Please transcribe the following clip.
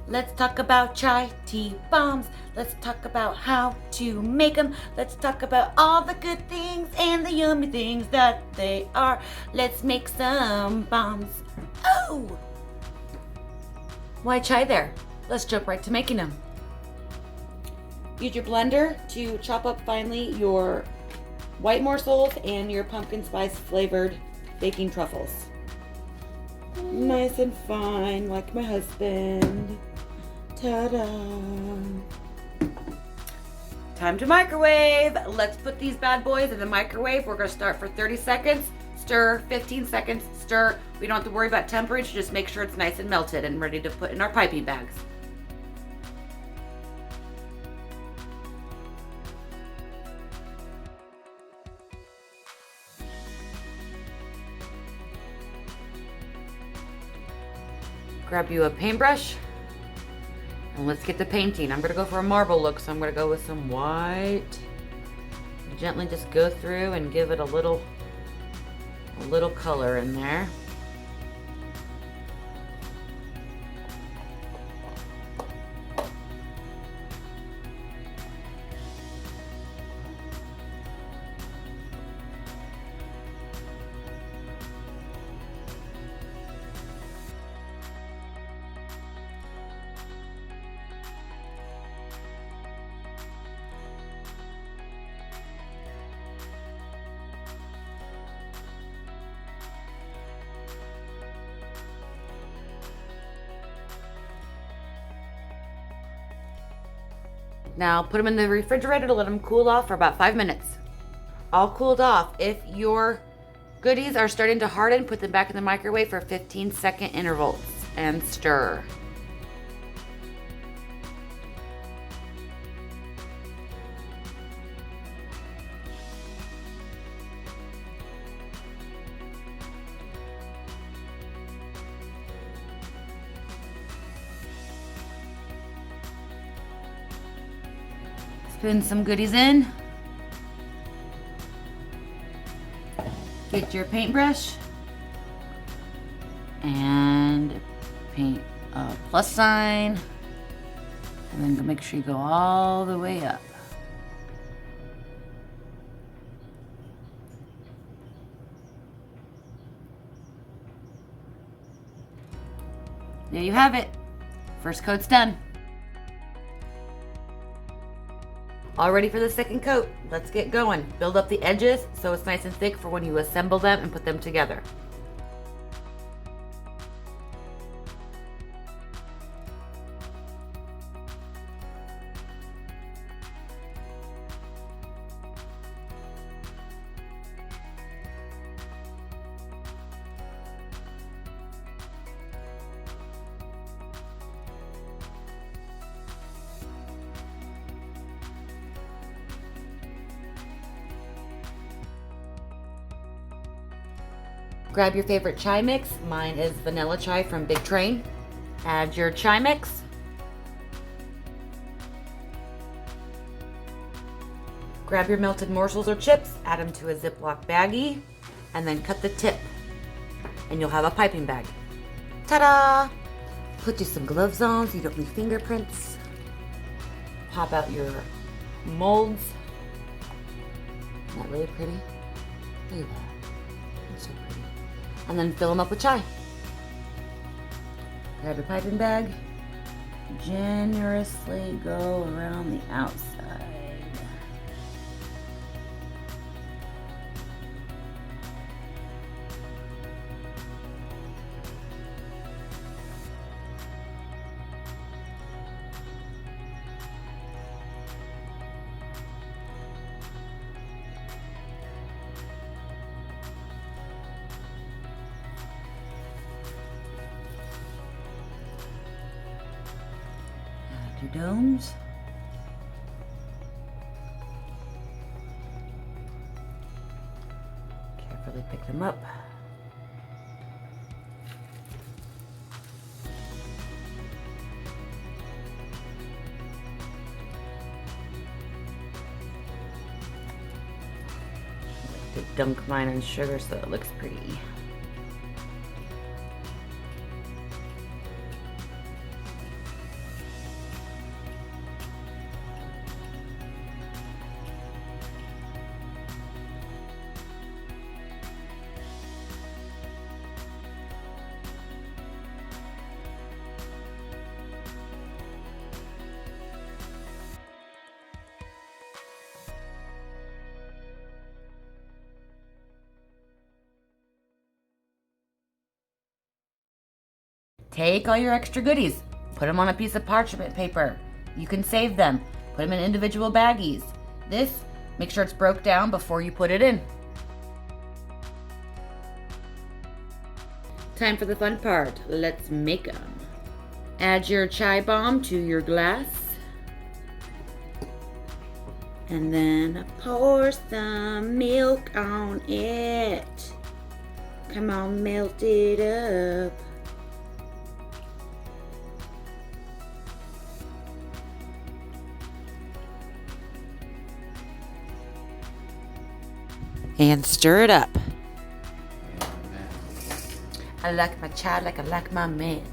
Let's talk about chai tea bombs. Let's talk about how to make them. Let's talk about all the good things and the yummy things that they are. Let's make some bombs. Oh! Why chai there? Let's jump right to making them. Use your blender to chop up finely your white morsels and your pumpkin spice flavored baking truffles. Nice and fine, like my husband. Ta-da! Time to microwave. Let's put these bad boys in the microwave. We're gonna start for 30 seconds. Stir, 15 seconds, stir. We don't have to worry about temperature, just make sure it's nice and melted and ready to put in our piping bags. Grab you a paintbrush and let's get the painting. I'm gonna go for a marble look, so I'm gonna go with some white. Gently just go through and give it a little color in there. Now put them in the refrigerator to let them cool off for about 5 minutes. All cooled off. If your goodies are starting to harden, put them back in the microwave for 15-second intervals and stir. Put some goodies in. Get your paintbrush and paint a plus sign, and then make sure you go all the way up. There you have it. First coat's done. All ready for the second coat. Let's get going. Build up the edges so it's nice and thick for when you assemble them and put them together. Grab your favorite chai mix. Mine is vanilla chai from Big Train. Add your chai mix. Grab your melted morsels or chips, add them to a Ziploc baggie, and then cut the tip, and you'll have a piping bag. Ta-da! Put you some gloves on so you don't leave fingerprints. Pop out your molds. Isn't that really pretty? Look at that. It's so pretty. And then fill them up with chai. Grab your piping bag. Generously go around the outside. Your domes. Carefully pick them up. I like to dunk mine in sugar so it looks pretty. Take all your extra goodies, put them on a piece of parchment paper. You can save them, put them in individual baggies. This, make sure it's broke down before you put it in. Time for the fun part. Let's make them. Add your chai bomb to your glass. And then pour some milk on it. Come on, melt it up. And stir it up. I like my chai like I like my man.